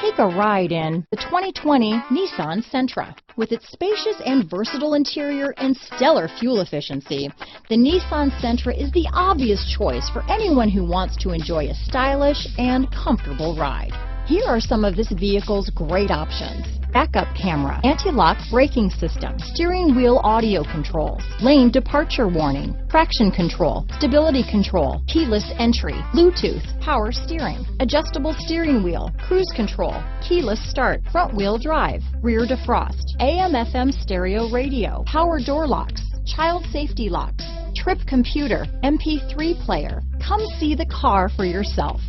Take a ride in the 2020 Nissan Sentra. With its spacious and versatile interior and stellar fuel efficiency, the Nissan Sentra is the obvious choice for anyone who wants to enjoy a stylish and comfortable ride. Here are some of this vehicle's great options: backup camera, anti-lock braking system, steering wheel audio controls, lane departure warning, traction control, stability control, keyless entry, Bluetooth, power steering, adjustable steering wheel, cruise control, keyless start, front wheel drive, rear defrost, AM/FM stereo radio, power door locks, child safety locks, trip computer, MP3 player. Come see the car for yourself.